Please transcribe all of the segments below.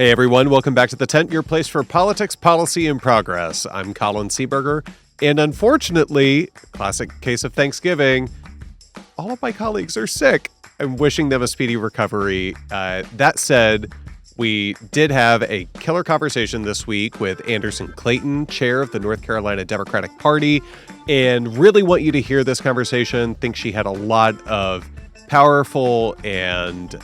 Hey everyone, welcome back to The Tent, your place for politics, policy, and progress. I'm Colin Seaberger, and unfortunately, classic case of Thanksgiving, all of my colleagues are sick. I'm wishing them a speedy recovery. That said, we did have a killer conversation this week with Anderson Clayton, chair of the North Carolina Democratic Party, and really want you to hear this conversation. Think she had a lot of powerful and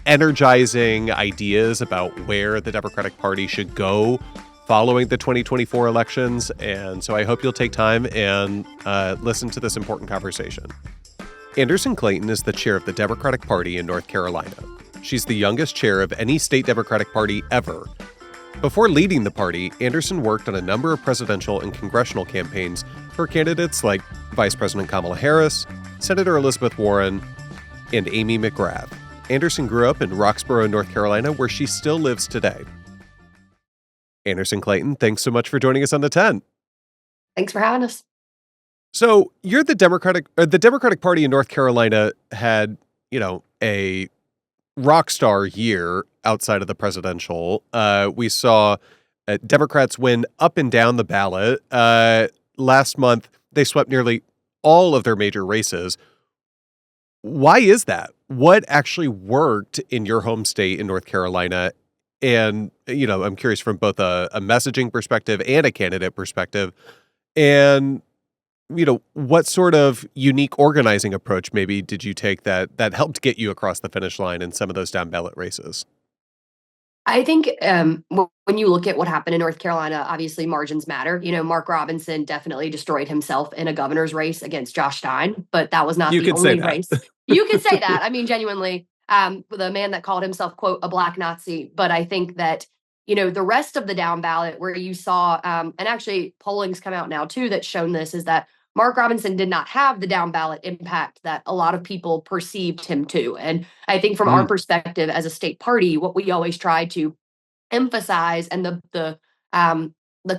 energizing ideas about where the Democratic Party should go following the 2024 elections. And so I hope you'll take time and listen to this important conversation. Anderson Clayton is the chair of the Democratic Party in North Carolina. She's the youngest chair of any state Democratic Party ever. Before leading the party, Anderson worked on a number of presidential and congressional campaigns for candidates like Vice President Kamala Harris, Senator Elizabeth Warren, and Amy McGrath. Anderson grew up in Roxborough, North Carolina, where she still lives today. Anderson Clayton, thanks so much for joining us on The Tent. Thanks for having us. So you're the Democratic Party in North Carolina had, a rock star year outside of the presidential. We saw Democrats win up and down the ballot. Last month, they swept nearly all of their major races. Why is that? What actually worked in your home state in North Carolina? And, I'm curious from both a messaging perspective and a candidate perspective. And, what sort of unique organizing approach maybe did you take that helped get you across the finish line in some of those down ballot races? I think when you look at what happened in North Carolina, obviously margins matter. Mark Robinson definitely destroyed himself in a governor's race against Josh Stein, but that was not You the could say only that. race. You could say that. I mean, genuinely, the man that called himself, quote, a black Nazi. But I think that, the rest of the down ballot where you saw, and actually polling's come out now too that's shown this, is that Mark Robinson did not have the down ballot impact that a lot of people perceived him to. And I think from our perspective as a state party, what we always try to emphasize and the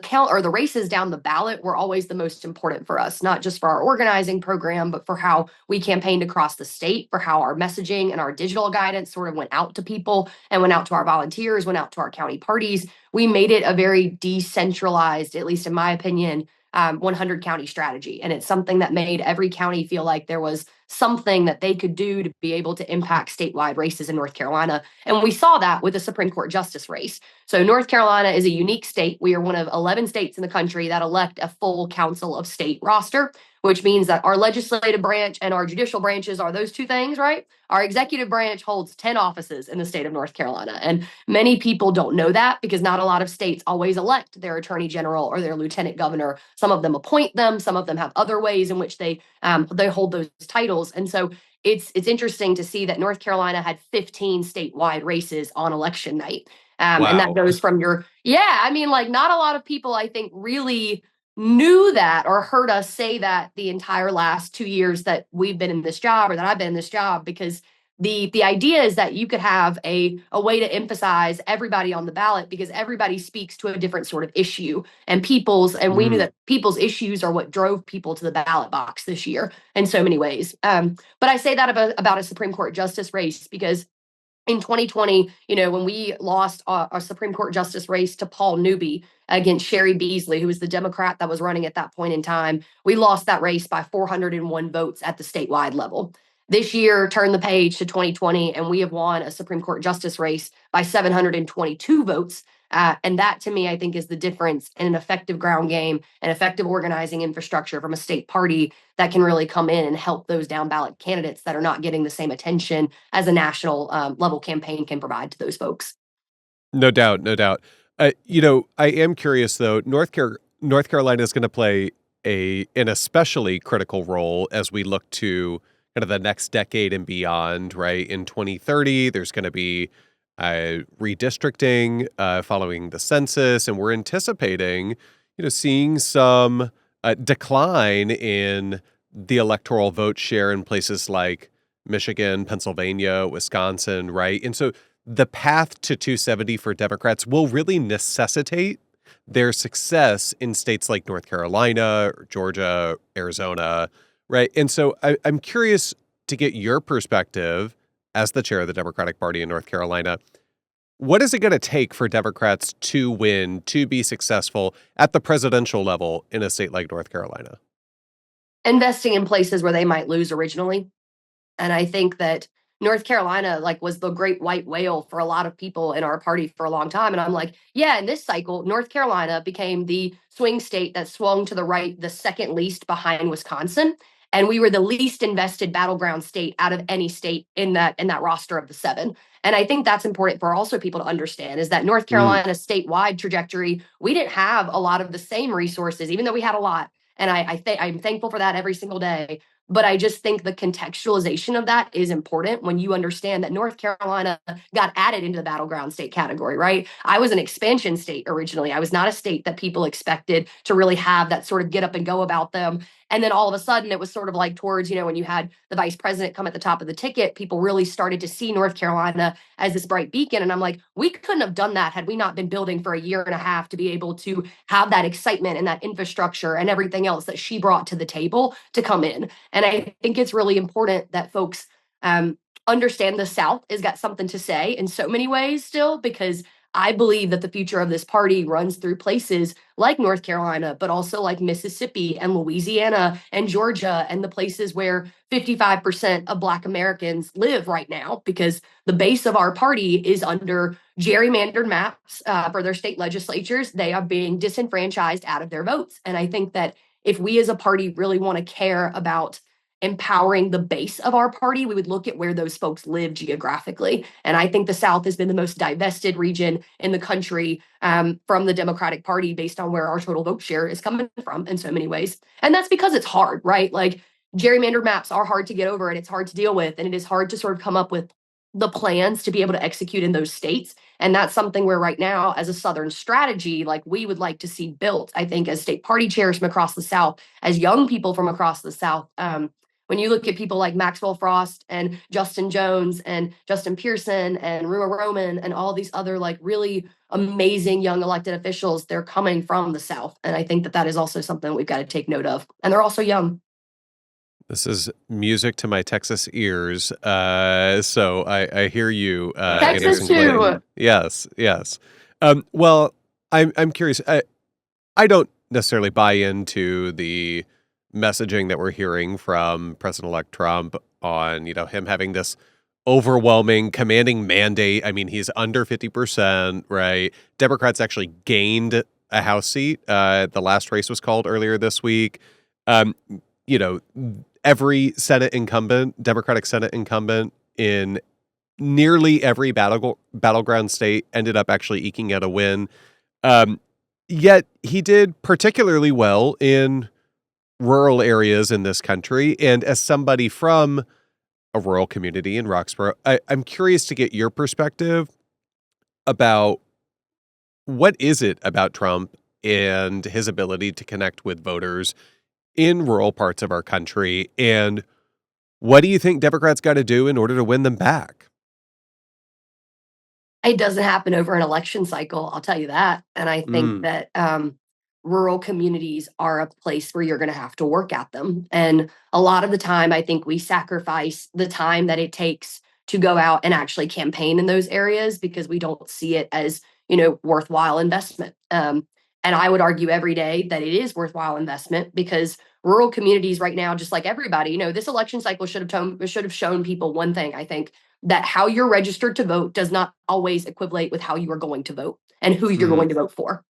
count or the races down the ballot were always the most important for us, not just for our organizing program, but for how we campaigned across the state, for how our messaging and our digital guidance sort of went out to people and went out to our volunteers, went out to our county parties. We made it a very decentralized, at least in my opinion, 100 county strategy. And it's something that made every county feel like there was something that they could do to be able to impact statewide races in North Carolina. And we saw that with the Supreme Court justice race. So North Carolina is a unique state. We are one of 11 states in the country that elect a full council of state roster, which means that our legislative branch and our judicial branches are those two things, right? Our executive branch holds 10 offices in the state of North Carolina. And many people don't know that because not a lot of states always elect their attorney general or their lieutenant governor. Some of them appoint them. Some of them have other ways in which they hold those titles. And so it's interesting to see that North Carolina had 15 statewide races on election night. Wow. And that goes from not a lot of people, I think, really knew that or heard us say that the entire last 2 years that we've been in this job or that I've been in this job, because the idea is that you could have a way to emphasize everybody on the ballot because everybody speaks to a different sort of issue and we knew that people's issues are what drove people to the ballot box this year in so many ways. But I say that about a Supreme Court justice race because in 2020, when we lost our Supreme Court justice race to Paul Newby against Sherry Beasley, who was the Democrat that was running at that point in time, we lost that race by 401 votes at the statewide level. This year, turn the page to 2020, and we have won a Supreme Court justice race by 722 votes. And that, to me, I think is the difference in an effective ground game and effective organizing infrastructure from a state party that can really come in and help those down ballot candidates that are not getting the same attention as a national level campaign can provide to those folks. No doubt, no doubt. I am curious, though. North Carolina is going to play an especially critical role as we look to kind of the next decade and beyond, right? In 2030, there's going to be redistricting following the census, and we're anticipating, seeing some decline in the electoral vote share in places like Michigan, Pennsylvania, Wisconsin, right? And so the path to 270 for Democrats will really necessitate their success in states like North Carolina, or Georgia, Arizona, right? And so I'm curious to get your perspective as the chair of the Democratic Party in North Carolina. What is it going to take for Democrats to win, to be successful at the presidential level in a state like North Carolina? Investing in places where they might lose originally. And I think that North Carolina like was the great white whale for a lot of people in our party for a long time. And I'm like, yeah, in this cycle, North Carolina became the swing state that swung to the right, the second least behind Wisconsin. And we were the least invested battleground state out of any state in that roster of the seven. And I think that's important for also people to understand is that North Mm. Carolina's statewide trajectory, we didn't have a lot of the same resources, even though we had a lot. And I'm thankful for that every single day. But I just think the contextualization of that is important when you understand that North Carolina got added into the battleground state category, right? I was an expansion state originally. I was not a state that people expected to really have that sort of get up and go about them. And then all of a sudden, it was sort of like towards, when you had the vice president come at the top of the ticket, people really started to see North Carolina as this bright beacon. And I'm like, we couldn't have done that had we not been building for a year and a half to be able to have that excitement and that infrastructure and everything else that she brought to the table to come in. And I think it's really important that folks understand the South has got something to say in so many ways still, because I believe that the future of this party runs through places like North Carolina, but also like Mississippi and Louisiana and Georgia and the places where 55% of Black Americans live right now, because the base of our party is under gerrymandered maps for their state legislatures. They are being disenfranchised out of their votes. And I think that if we as a party really want to care about empowering the base of our party, we would look at where those folks live geographically. And I think the South has been the most divested region in the country from the Democratic Party based on where our total vote share is coming from in so many ways. And that's because it's hard, right? Like gerrymandered maps are hard to get over and it's hard to deal with. And it is hard to sort of come up with the plans to be able to execute in those states. And that's something where right now, as a Southern strategy, like we would like to see built, I think, as state party chairs from across the South, as young people from across the South. When you look at people like Maxwell Frost and Justin Jones and Justin Pearson and Rua Roman and all these other like really amazing young elected officials, they're coming from the South. And I think that that is also something we've got to take note of. And they're also young. This is music to my Texas ears. So I hear you, Texas Anderson too. Clayton. Yes, yes. Well, I'm curious. I don't necessarily buy into the messaging that we're hearing from President-elect Trump on, him having this overwhelming, commanding mandate. I mean, he's under 50%, right? Democrats actually gained a House seat. The last race was called earlier this week. Um, you know, every Democratic Senate incumbent in nearly every battleground state ended up actually eking out a win. Yet he did particularly well in rural areas in this country. And as somebody from a rural community in Roxborough, I'm curious to get your perspective about what is it about Trump and his ability to connect with voters in rural parts of our country, and what do you think Democrats got to do in order to win them back? It doesn't happen over an election cycle, I'll tell you that. And I think Mm. that rural communities are a place where you're going to have to work at them. And a lot of the time, I think we sacrifice the time that it takes to go out and actually campaign in those areas because we don't see it as, worthwhile investment. And I would argue every day that it is worthwhile investment because rural communities right now, just like everybody, this election cycle should have shown people one thing, I think, that how you're registered to vote does not always equate with how you are going to vote and who you're Mm. going to vote for.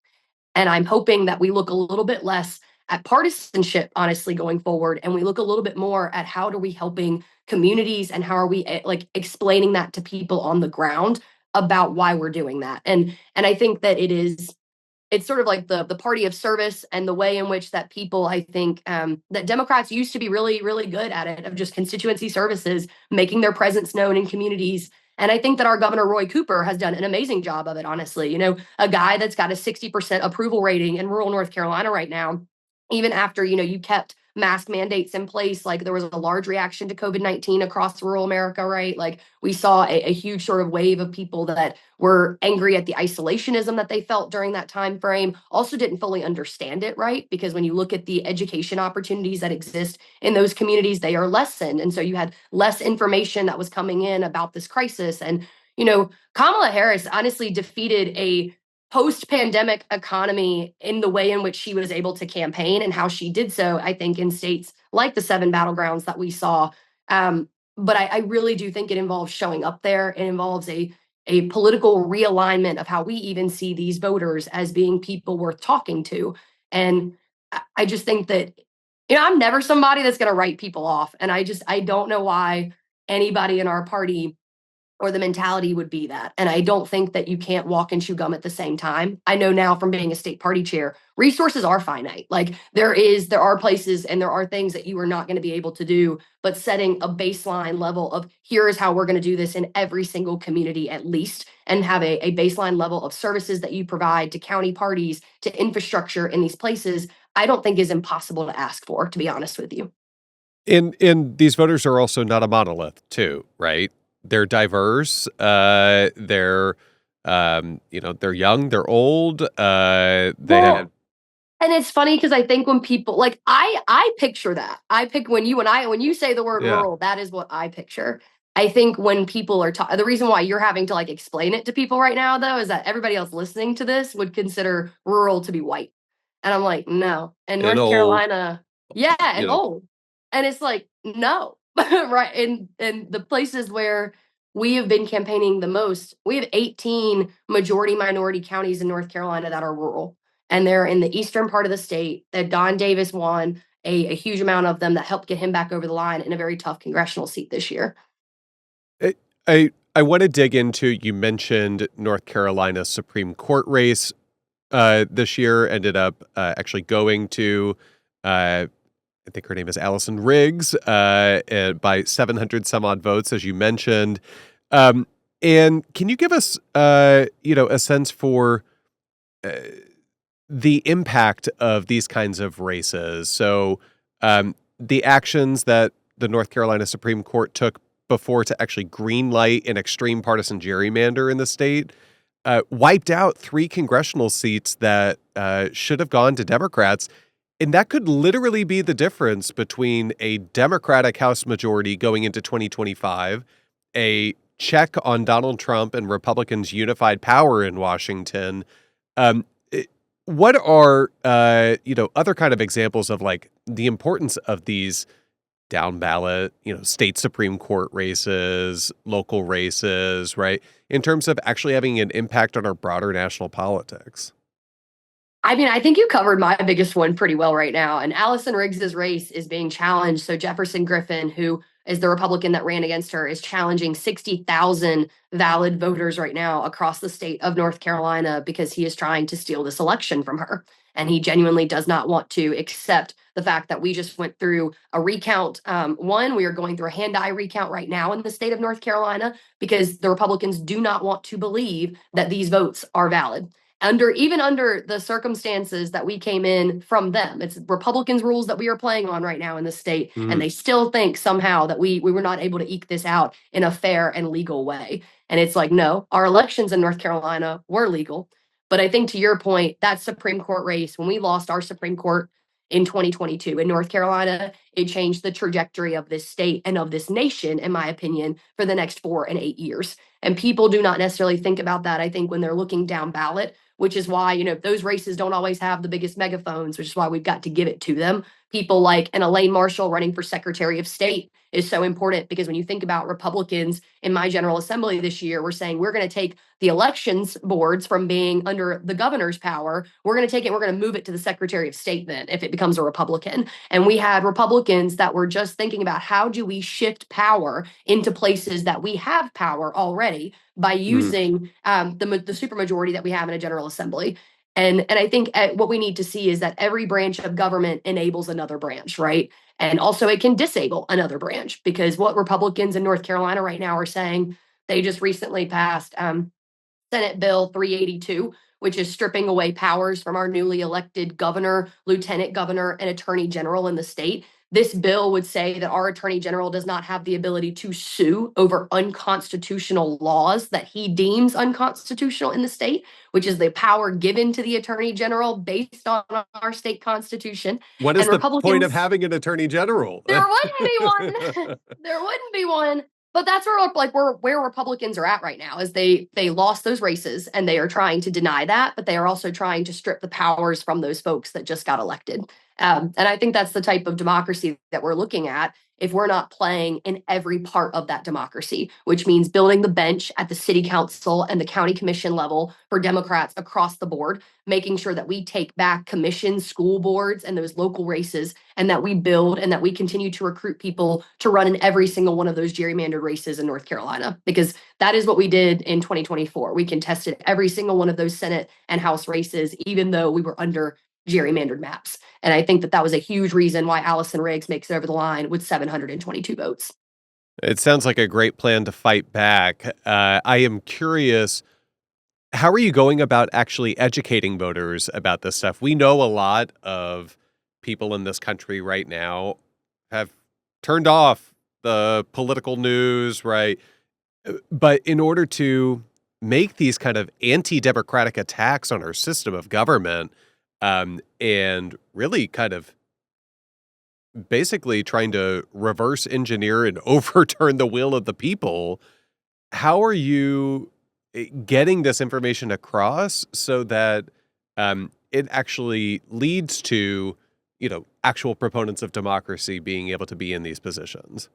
And I'm hoping that we look a little bit less at partisanship, honestly, going forward, and we look a little bit more at how are we helping communities and how are we like explaining that to people on the ground about why we're doing that. And I think that it's sort of like the party of service and the way in which that people, I think, that Democrats used to be really, really good at it, of just constituency services, making their presence known in communities. And I think that our Governor Roy Cooper has done an amazing job of it, honestly. A guy that's got a 60% approval rating in rural North Carolina right now, even after, you kept mask mandates in place, like there was a large reaction to COVID-19 across rural America, right? Like we saw a huge sort of wave of people that were angry at the isolationism that they felt during that time frame, also didn't fully understand it, right? Because when you look at the education opportunities that exist in those communities, they are lessened. And so you had less information that was coming in about this crisis. And Kamala Harris honestly defeated a post-pandemic economy in the way in which she was able to campaign and how she did so, I think, in states like the 7 battlegrounds that we saw. But I really do think it involves showing up there. It involves a political realignment of how we even see these voters as being people worth talking to. And I just think that, I'm never somebody that's going to write people off. And I don't know why anybody in our party or the mentality would be that. And I don't think that you can't walk and chew gum at the same time. I know now from being a state party chair, resources are finite. Like there are places and there are things that you are not going to be able to do, but setting a baseline level of here is how we're going to do this in every single community at least, and have a baseline level of services that you provide to county parties, to infrastructure in these places, I don't think is impossible to ask for, to be honest with you. And these voters are also not a monolith, too, right? They're diverse. They're young. They're old. And it's funny because I think when people like I picture that. I pick when you say the word Yeah. rural, that is what I picture. I think when people are the reason why you're having to like explain it to people right now though is that everybody else listening to this would consider rural to be white. And I'm like, no. And And North old. Carolina, yeah, and old. And it's like, no. Right. And the places where we have been campaigning the most, we have 18 majority minority counties in North Carolina that are rural, and they're in the eastern part of the state that Don Davis won a huge amount of them that helped get him back over the line in a very tough congressional seat this year. I want to dig into, you mentioned North Carolina Supreme Court race this year, ended up actually going to, I think her name is Allison Riggs, by 700 some odd votes, as you mentioned. And can you give us, a sense for the impact of these kinds of races? So the actions that the North Carolina Supreme Court took before to actually greenlight an extreme partisan gerrymander in the state wiped out 3 congressional seats that should have gone to Democrats. And that could literally be the difference between a Democratic House majority going into 2025, a check on Donald Trump and Republicans' unified power in Washington. What are, other kind of examples of like the importance of these down ballot, state Supreme Court races, local races, right? In terms of actually having an impact on our broader national politics. I mean, I think you covered my biggest one pretty well right now. And Allison Riggs's race is being challenged. So Jefferson Griffin, who is the Republican that ran against her, is challenging 60,000 valid voters right now across the state of North Carolina because he is trying to steal this election from her. And he genuinely does not want to accept the fact that we just went through a recount. We are going through a hand-eye recount right now in the state of North Carolina because the Republicans do not want to believe that these votes are valid. Even under the circumstances that we came in from them. It's Republicans' rules that we are playing on right now in the state, and they still think somehow that we were not able to eke this out in a fair and legal way. And it's like, no, our elections in North Carolina were legal. But I think to your point, that Supreme Court race, when we lost our Supreme Court in 2022 in North Carolina, it changed the trajectory of this state and of this nation, in my opinion, for the next 4 and 8 years. And people do not necessarily think about that, I think, when they're looking down ballot, which is why, those races don't always have the biggest megaphones, which is why we've got to give it to them. People like an Elaine Marshall running for Secretary of State is so important because when you think about Republicans in my General Assembly this year, we're saying we're going to take the elections boards from being under the governor's power. We're going to move it to the Secretary of State then if it becomes a Republican. And we had Republicans that were just thinking about how do we shift power into places that we have power already by using the supermajority that we have in a General Assembly. And I think what we need to see is that every branch of government enables another branch, right? And also it can disable another branch because what Republicans in North Carolina right now are saying, they just recently passed Senate Bill 382, which is stripping away powers from our newly elected governor, lieutenant governor, and attorney general in the state. This bill would say that our attorney general does not have the ability to sue over unconstitutional laws that he deems unconstitutional in the state, which is the power given to the attorney general based on our state constitution. What is the point of having an attorney general? There wouldn't be one. There wouldn't be one. But that's where Republicans are at right now is they lost those races and they are trying to deny that, but they are also trying to strip the powers from those folks that just got elected. And I think that's the type of democracy that we're looking at if we're not playing in every part of that democracy, which means building the bench at the city council and the county commission level for Democrats across the board, making sure that we take back commissions, school boards, and those local races, and that we build and that we continue to recruit people to run in every single one of those gerrymandered races in North Carolina, because that is what we did in 2024. We contested every single one of those Senate and House races, even though we were under gerrymandered maps. And I think that that was a huge reason why Allison Riggs makes it over the line with 722 votes. It sounds like a great plan to fight back. I am curious, how are you going about actually educating voters about this stuff? We know a lot of people in this country right now have turned off the political news, right? But in order to make these kind of anti-democratic attacks on our system of government, and really kind of basically trying to reverse engineer and overturn the will of the people, how are you getting this information across so that it actually leads to, actual proponents of democracy being able to be in these positions?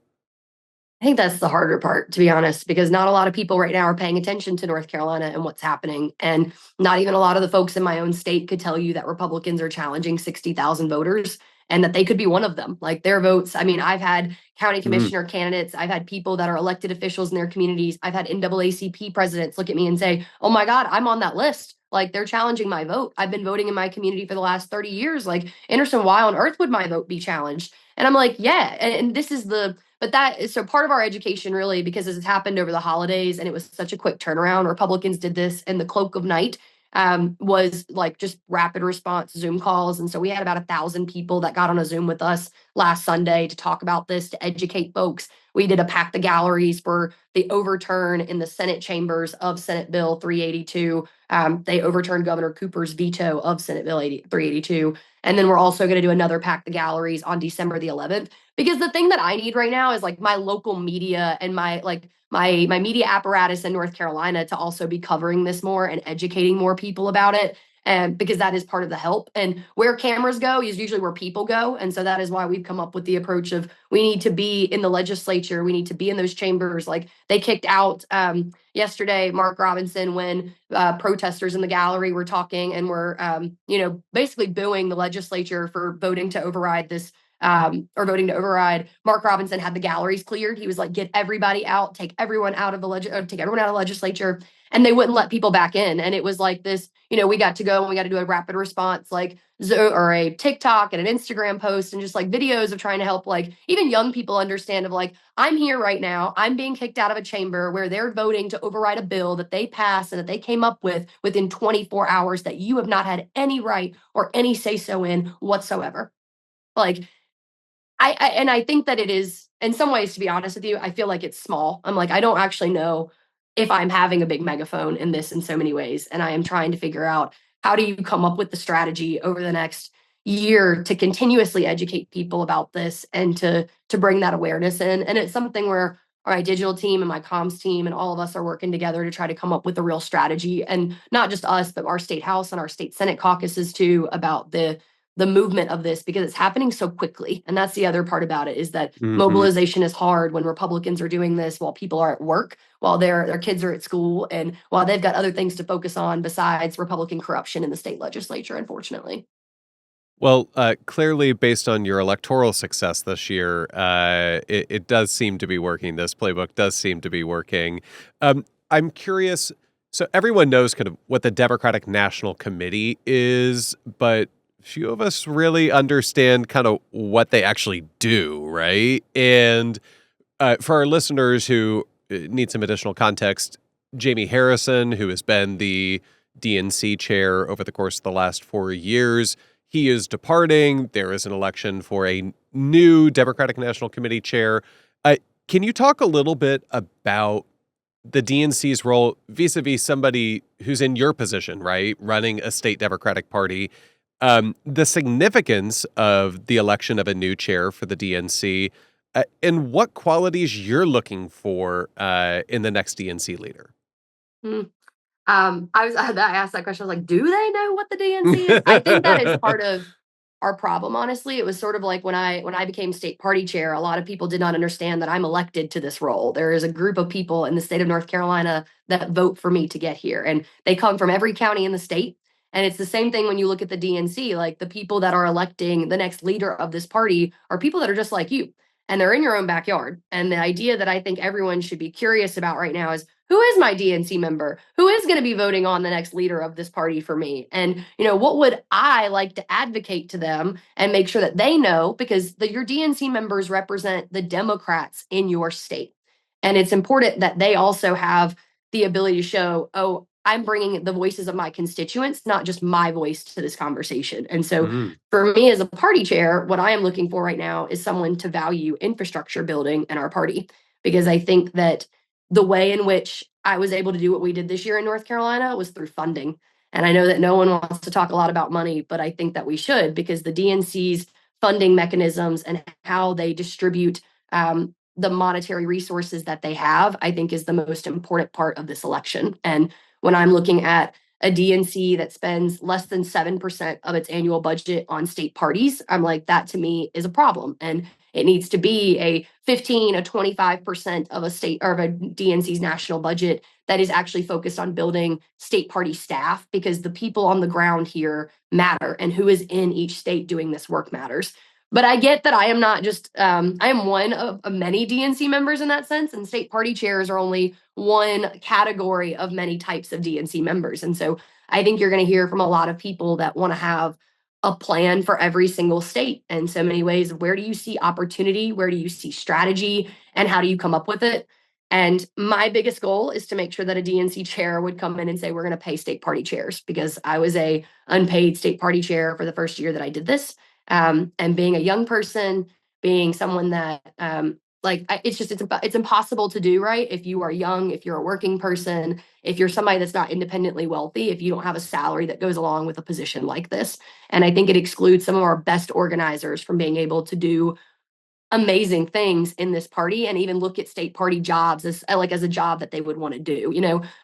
I think that's the harder part, to be honest, because not a lot of people right now are paying attention to North Carolina and what's happening. And not even a lot of the folks in my own state could tell you that Republicans are challenging 60,000 voters and that they could be one of them. Like their votes. I mean, I've had county Mm. commissioner candidates, I've had people that are elected officials in their communities, I've had NAACP presidents look at me and say, oh my God, I'm on that list. Like they're challenging my vote. I've been voting in my community for the last 30 years. Like, Anderson, why on earth would my vote be challenged? And I'm like, yeah. And this is but that is so part of our education, really, because this has happened over the holidays and it was such a quick turnaround. Republicans did this in the cloak of night, was like just rapid response Zoom calls. And so we had about 1,000 people that got on a Zoom with us last Sunday to talk about this, to educate folks. We did a pack the galleries for the overturn in the Senate chambers of Senate Bill 382. They overturned Governor Cooper's veto of Senate Bill 382. And then we're also going to do another pack the galleries on December the 11th, because the thing that I need right now is like my local media and my media apparatus in North Carolina to also be covering this more and educating more people about it. And because that is part of the help. And where cameras go is usually where people go. And so that is why we've come up with the approach of we need to be in the legislature. We need to be in those chambers. Like they kicked out yesterday, Mark Robinson, when protesters in the gallery were talking and were, basically booing the legislature for voting to override this or voting to override. Mark Robinson had the galleries cleared. He was like, get everybody out, take everyone out of take everyone out of the legislature. And they wouldn't let people back in. And it was like this, we got to go and we got to do a rapid response, like or a TikTok and an Instagram post and just like videos of trying to help like even young people understand of like, I'm here right now. I'm being kicked out of a chamber where they're voting to override a bill that they passed and that they came up with within 24 hours that you have not had any right or any say so in whatsoever. Like, I think that it is in some ways, to be honest with you, I feel like it's small. I'm like, I don't actually know if I'm having a big megaphone in this in so many ways. And I am trying to figure out how do you come up with the strategy over the next year to continuously educate people about this and to bring that awareness in. And it's something where my digital team and my comms team and all of us are working together to try to come up with a real strategy. And not just us, but our state house and our state Senate caucuses too, about the movement of this, because it's happening so quickly. And that's the other part about it, is that Mhm. mobilization is hard when Republicans are doing this while people are at work, while their kids are at school, and while they've got other things to focus on besides Republican corruption in the state legislature, unfortunately. Well, clearly, based on your electoral success this year, it does seem to be working. This playbook does seem to be working. I'm curious. So everyone knows kind of what the Democratic National Committee is, but few of us really understand kind of what they actually do, right? And for our listeners who need some additional context, Jamie Harrison, who has been the DNC chair over the course of the last 4 years, he is departing. There is an election for a new Democratic National Committee chair. Can you talk a little bit about the DNC's role vis-a-vis somebody who's in your position, right, running a state Democratic Party, the significance of the election of a new chair for the DNC, And what qualities you're looking for in the next DNC leader? Hmm. I asked that question. I was like, do they know what the DNC is? I think that is part of our problem, honestly. It was sort of like when I became state party chair, a lot of people did not understand that I'm elected to this role. There is a group of people in the state of North Carolina that vote for me to get here, and they come from every county in the state. And it's the same thing when you look at the DNC. Like, the people that are electing the next leader of this party are people that are just like you, and they're in your own backyard. And the idea that I think everyone should be curious about right now is, who is my DNC member? Who is going to be voting on the next leader of this party for me? And, what would I like to advocate to them and make sure that they know? Because your DNC members represent the Democrats in your state. And it's important that they also have the ability to show, oh, I'm bringing the voices of my constituents, not just my voice, to this conversation. And so Mm. for me as a party chair, what I am looking for right now is someone to value infrastructure building in our party, because I think that the way in which I was able to do what we did this year in North Carolina was through funding. And I know that no one wants to talk a lot about money, but I think that we should, because the DNC's funding mechanisms and how they distribute the monetary resources that they have, I think, is the most important part of this election. And when I'm looking at a DNC that spends less than 7% of its annual budget on state parties, I'm like, that to me is a problem. And it needs to be a 15, a 25% of a state or of a DNC's national budget that is actually focused on building state party staff, because the people on the ground here matter, and who is in each state doing this work matters. But I get that I am not just, I am one of many DNC members in that sense, and state party chairs are only one category of many types of DNC members. And so I think you're going to hear from a lot of people that want to have a plan for every single state in so many ways. Where do you see opportunity? Where do you see strategy? And how do you come up with it? And my biggest goal is to make sure that a DNC chair would come in and say, we're going to pay state party chairs, because I was a unpaid state party chair for the first year that I did this. And being a young person, being someone that it's impossible to do, right? If you are young, if you're a working person, if you're somebody that's not independently wealthy, if you don't have a salary that goes along with a position like this. And I think it excludes some of our best organizers from being able to do amazing things in this party, and even look at state party jobs as a job that they would want to do.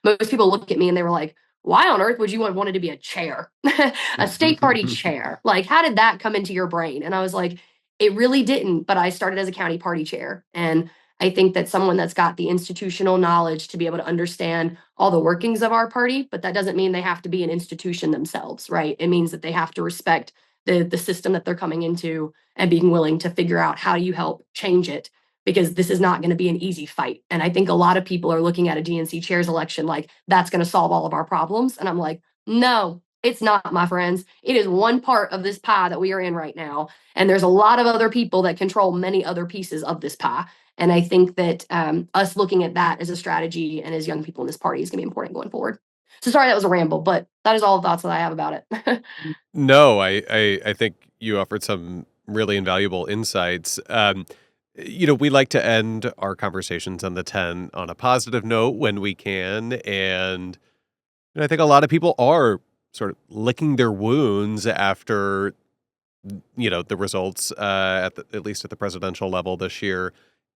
Most people look at me and they were like, why on earth would you want wanted to be a chair? A state party chair? Like, how did that come into your brain? And I was like, it really didn't, but I started as a county party chair. And I think that someone that's got the institutional knowledge to be able to understand all the workings of our party, but that doesn't mean they have to be an institution themselves, right? It means that they have to respect the system that they're coming into, and being willing to figure out how do you help change it, because this is not going to be an easy fight. And I think a lot of people are looking at a DNC chairs election like that's going to solve all of our problems. And I'm like, no, it's not, my friends. It is one part of this pie that we are in right now. And there's a lot of other people that control many other pieces of this pie. And I think that us looking at that as a strategy and as young people in this party is going to be important going forward. So sorry that was a ramble, but that is all the thoughts that I have about it. No, I think you offered some really invaluable insights. We like to end our conversations on the 10 on a positive note when we can. And I think a lot of people are sort of licking their wounds after, the results, at least at the presidential level this year.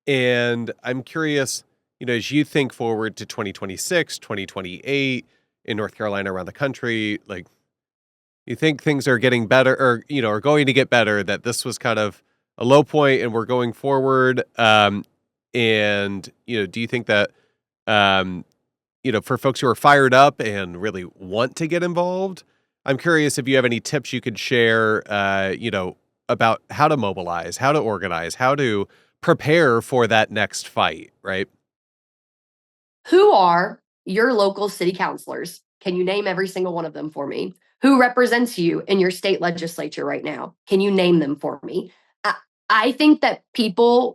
And I'm curious, as you think forward to 2026, 2028 in North Carolina, around the country, like, you think things are getting better, or, are going to get better, that this was kind of a low point and we're going forward? And, do you think that, um, for folks who are fired up and really want to get involved, I'm curious if you have any tips you could share, about how to mobilize, how to organize, how to prepare for that next fight, right? Who are your local city councilors? Can you name every single one of them for me? Who represents you in your state legislature right now? Can you name them for me? I, I think that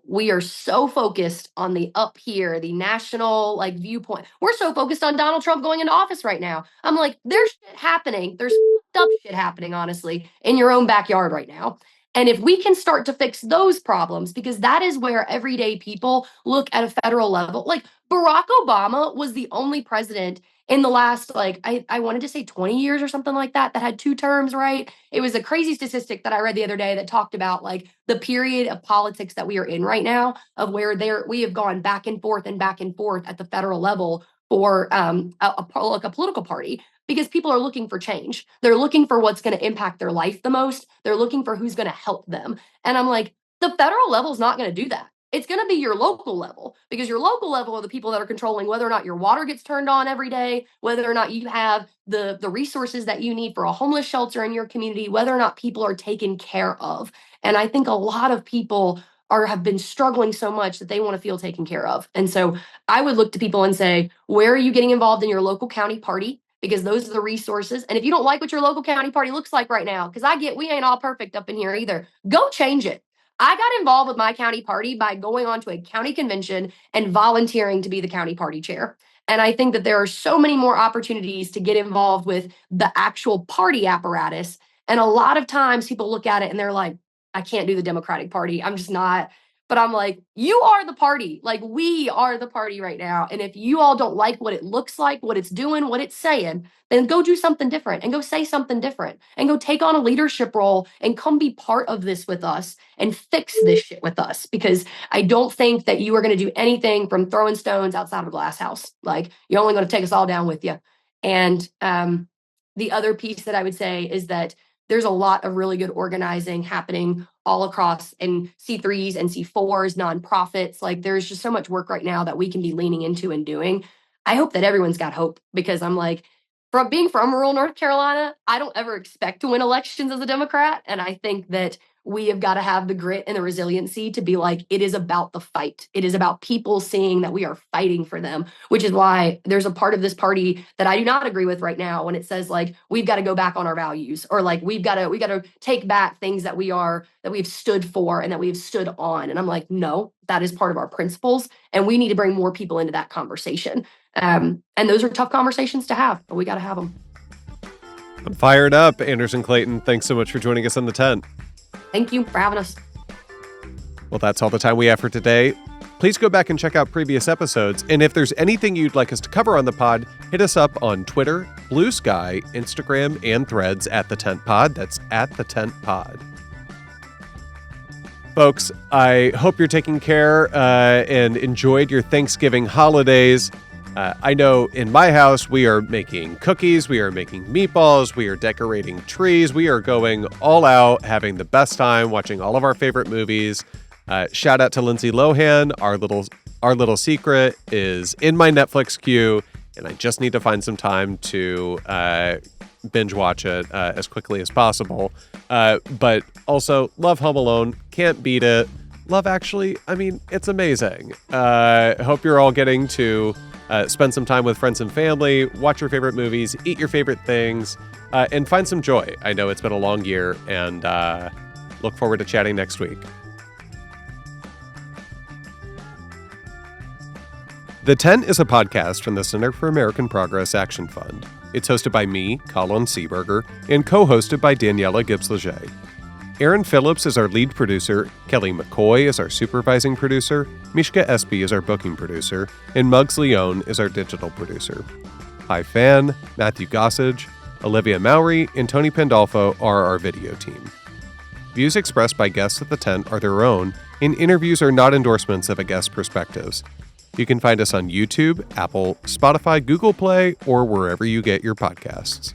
we are so focused on the up here, the national viewpoint. We're so focused on Donald Trump going into office right now. I'm like, there's shit happening. There's up shit happening, honestly, in your own backyard right now. And if we can start to fix those problems, because that is where everyday people look at a federal level. Like, Barack Obama was the only president in the last, like, I wanted to say 20 years or something like that had 2 terms, right? It was a crazy statistic that I read the other day that talked about, like, the period of politics that we are in right now, of where we have gone back and forth at the federal level for like a political party, because people are looking for change. They're looking for what's going to impact their life the most. They're looking for who's going to help them. And I'm like, the federal level is not going to do that. It's going to be your local level, because your local level are the people that are controlling whether or not your water gets turned on every day, whether or not you have the resources that you need for a homeless shelter in your community, whether or not people are taken care of. And I think a lot of people have been struggling so much that they want to feel taken care of. And so I would look to people and say, where are you getting involved in your local county party? Because those are the resources. And if you don't like what your local county party looks like right now, because we ain't all perfect up in here either, go change it. I got involved with my county party by going on to a county convention and volunteering to be the county party chair. And I think that there are so many more opportunities to get involved with the actual party apparatus. And a lot of times people look at it and they're like, I can't do the Democratic Party. I'm just not. But I'm like, you are the party. Like, we are the party right now. And if you all don't like what it looks like, what it's doing, what it's saying, then go do something different and go say something different and go take on a leadership role and come be part of this with us and fix this shit with us. Because I don't think that you are going to do anything from throwing stones outside of a glass house. Like, you're only going to take us all down with you. And the other piece that I would say is that there's a lot of really good organizing happening all across, and C3s and C4s, nonprofits. Like, there's just so much work right now that we can be leaning into and doing. I hope that everyone's got hope, because I'm like, from being from rural North Carolina, I don't ever expect to win elections as a Democrat. And I think that we have got to have the grit and the resiliency to be like, it is about the fight. It is about people seeing that we are fighting for them, which is why there's a part of this party that I do not agree with right now when it says, like, we've got to go back on our values, or like we got to take back things that we've stood for and that we've stood on. And I'm like, no, that is part of our principles. And we need to bring more people into that conversation. And those are tough conversations to have, but we got to have them. I'm fired up. Anderson Clayton, thanks so much for joining us on The Tent. Thank you for having us. Well, that's all the time we have for today. Please go back and check out previous episodes. And if there's anything you'd like us to cover on the pod, hit us up on Twitter, Blue Sky, Instagram, and Threads at The Tent Pod. That's at The Tent Pod. Folks, I hope you're taking care and enjoyed your Thanksgiving holidays. I know in my house, we are making cookies, we are making meatballs, we are decorating trees, we are going all out, having the best time, watching all of our favorite movies. Shout out to Lindsay Lohan. Our little secret is in my Netflix queue, and I just need to find some time to binge watch it as quickly as possible. But also, love Home Alone, can't beat it. Love Actually, I mean, it's amazing. Hope you're all getting to spend some time with friends and family, watch your favorite movies, eat your favorite things, and find some joy. I know it's been a long year, and look forward to chatting next week. The Tent is a podcast from the Center for American Progress Action Fund. It's hosted by me, Colin Seaberger, and co-hosted by Daniela Gibbs-Leger. Aaron Phillips is our lead producer, Kelly McCoy is our supervising producer, Mishka Espy is our booking producer, and Muggs Leone is our digital producer. Hi Fan, Matthew Gossage, Olivia Mowry, and Tony Pandolfo are our video team. Views expressed by guests at The Tent are their own, and interviews are not endorsements of a guest's perspectives. You can find us on YouTube, Apple, Spotify, Google Play, or wherever you get your podcasts.